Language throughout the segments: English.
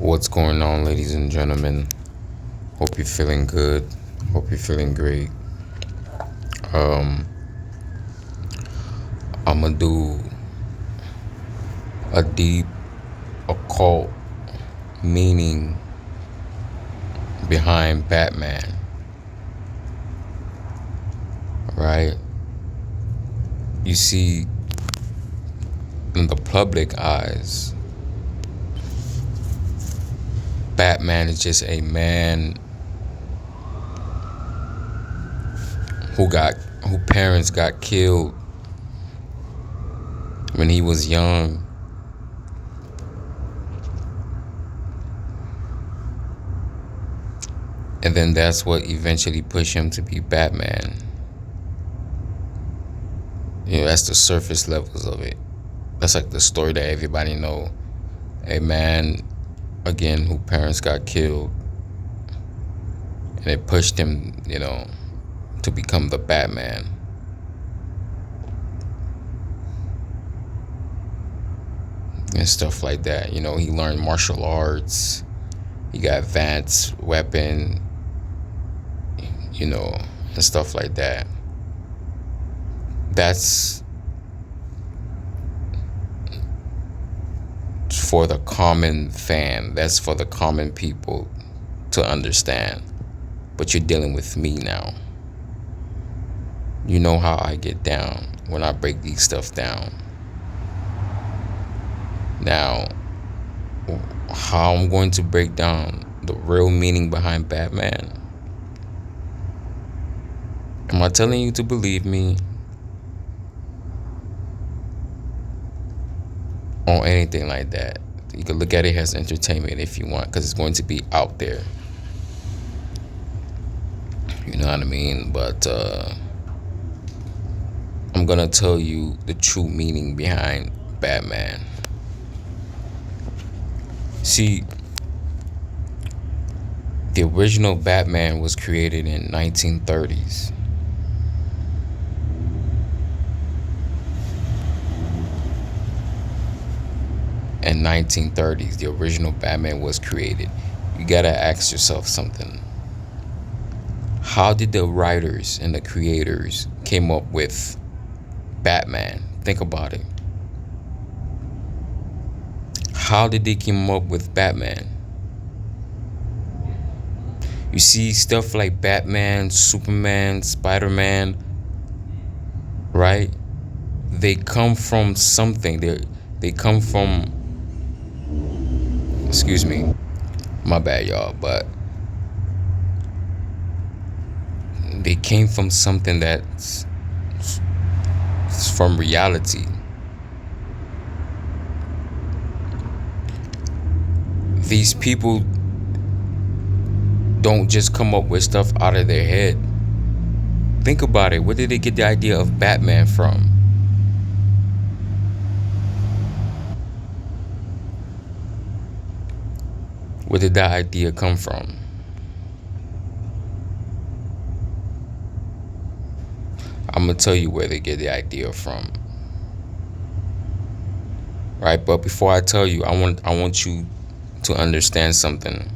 What's going on, ladies and gentlemen? Hope you're feeling good. Hope you're feeling great. Um, I'm gonna do a deep occult meaning behind Batman, right? You see, in the public eyes, Batman is just a man who parents got killed when he was young. And then that's what eventually pushed him to be Batman. That's the surface levels of it. That's like the story that everybody know. A man, again, who parents got killed, and it pushed him, to become the Batman. And stuff like that. He learned martial arts. He got advanced weapon, and stuff like that. That's for the common fan. That's for the common people to understand. But you're dealing with me now. You know how I get down when I break these stuff down. Now, how I'm going to break down the real meaning behind Batman. Am I telling you to believe me? Or anything like that? You can look at it as entertainment if you want, because it's going to be out there. You know what I mean? But I'm gonna tell you the true meaning behind Batman. See, the original Batman was created in 1930s. In 1930s, the original Batman was created. You gotta ask yourself something. How did the writers and the creators came up with Batman? Think about it. How did they come up with Batman? You see stuff like Batman, Superman, Spider-Man, right? They come from something. They come from, excuse me, my bad, y'all, but they came from something that's from reality. These people don't just come up with stuff out of their head. Think about it. Where did they get the idea of Batman from? Where did that idea come from? I'm gonna tell you where they get the idea from. Right? But before I tell you, I want you to understand something.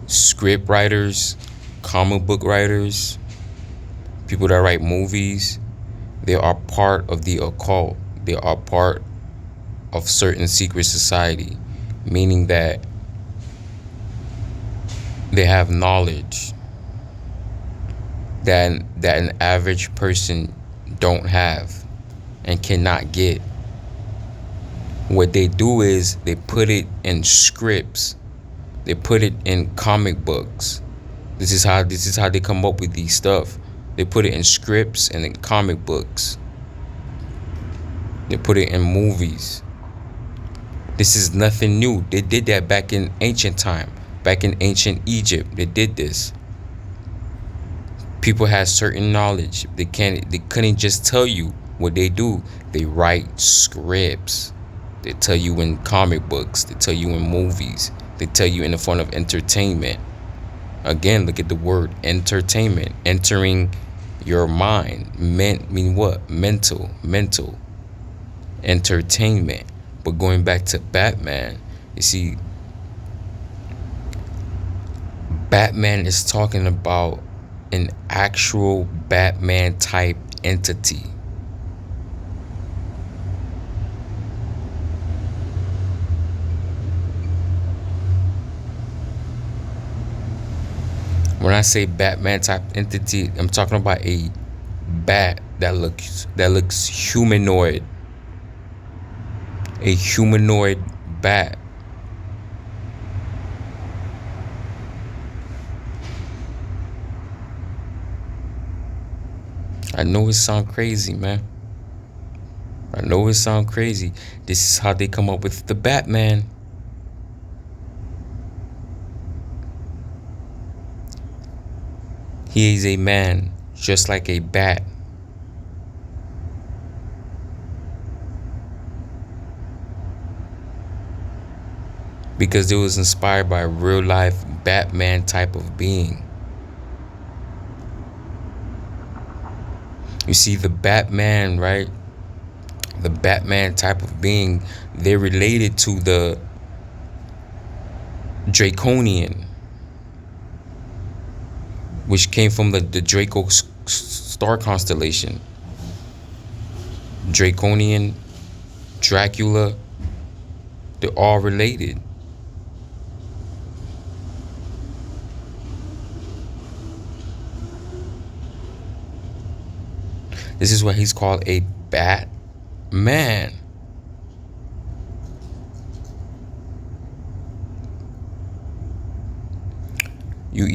Script writers, comic book writers, people that write movies, they are part of the occult. They are part of certain secret society, meaning that they have knowledge that an average person don't have and cannot get. What they do is they put it in scripts. They put it in comic books. This is how they come up with these stuff. They put it in scripts and in comic books. They put it in movies. This is nothing new. They did that back in ancient time. Back in ancient Egypt, they did this. People had certain knowledge. They couldn't just tell you what they do. They write scripts. They tell you in comic books. They tell you in movies. They tell you in the form of entertainment. Again, look at the word entertainment. Entering your mind. Mean what? Mental. Entertainment. But going back to Batman, You see, Batman is talking about an actual Batman type entity. When I say Batman type entity, I'm talking about a bat that looks humanoid. A humanoid bat. I know it sound crazy, man. I know it sound crazy. This is how they come up with the Batman. He is a man, just like a bat. Because it was inspired by a real life Batman type of being. You see, the Batman, right? The Batman type of being, they're related to the Draconian, which came from the Draco star constellation. Draconian, Dracula, they're all related. This is why he's called a Batman. You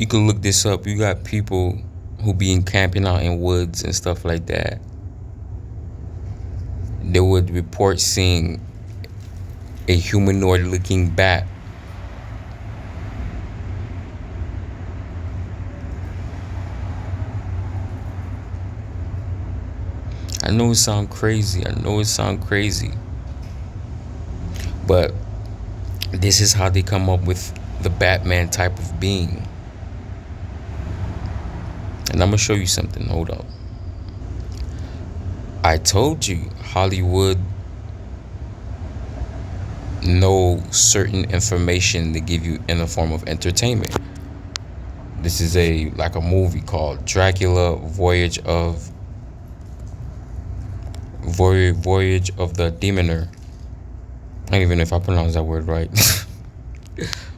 can look this up. You got people who be camping out in woods and stuff like that. They would report seeing a humanoid looking bat. I know it sound crazy. But this is how they come up with the Batman type of being. And I'm gonna show you something. Hold up. I told you Hollywood know certain information to give you in the form of entertainment. This is like a movie called Dracula Voyage of the Demoner. I don't even know if I pronounced that word right.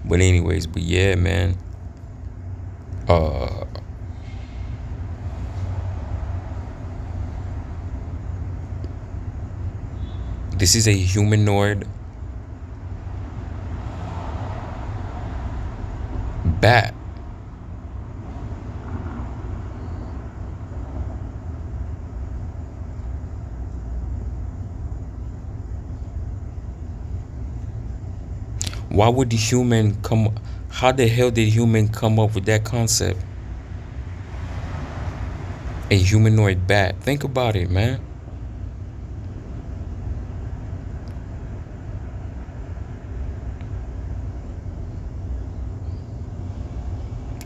But yeah, man. This is a humanoid bat. Why would the human come? How the hell did human come up with that concept? A humanoid bat. Think about it, man.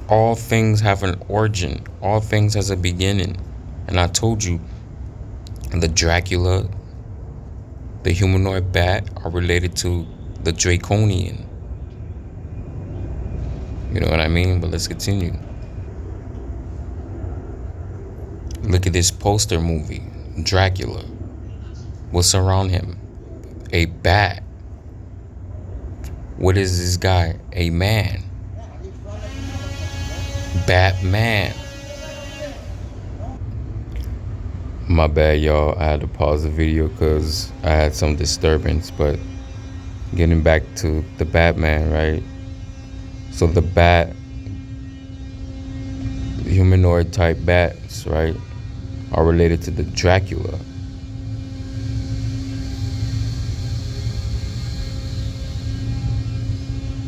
All things have an origin. All things has a beginning. And I told you, the Dracula, the humanoid bat are related to the Draconian. You know what I mean? But let's continue. Look at this poster movie, Dracula. What's around him? A bat. What is this guy? A man. Batman. My bad, y'all. I had to pause the video because I had some disturbance. But getting back to the Batman, right? So the bat, humanoid type bats, right, are related to the Dracula.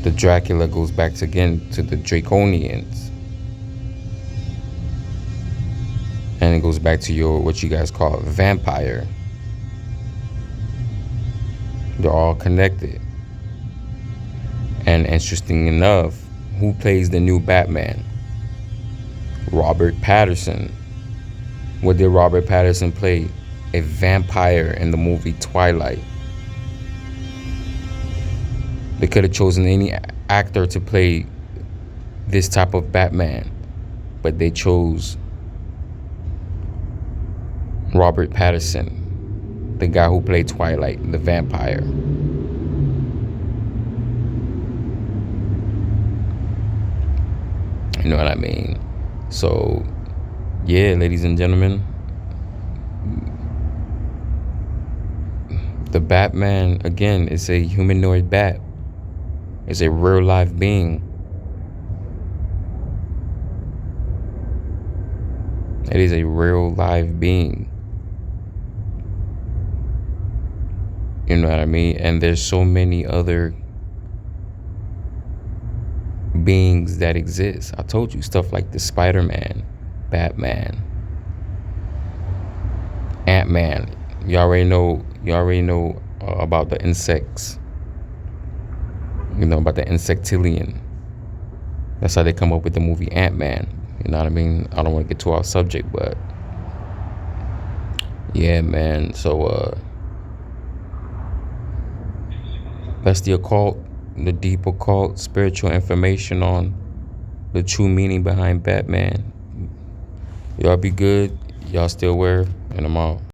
The Dracula goes back again to the Draconians. And it goes back to what you guys call vampire. They're all connected. And interesting enough, who plays the new Batman? Robert Pattinson. What did Robert Pattinson play? A vampire in the movie Twilight. They could have chosen any actor to play this type of Batman, but they chose Robert Pattinson, the guy who played Twilight, the vampire. You know what I mean? So, yeah, ladies and gentlemen, the Batman, again, is a humanoid bat. It's a real live being. It is a real live being. You know what I mean? And there's so many other beings that exist. I told you, stuff like the Spider-Man, Batman, Ant-Man. You already know about the insects. You know about the insectillion. That's how they come up with the movie Ant-Man. You know what I mean? I don't want to get too off subject, but yeah, man. So that's the occult, the deep occult, spiritual information on the true meaning behind Batman. Y'all be good. Y'all still wear, and I'm out.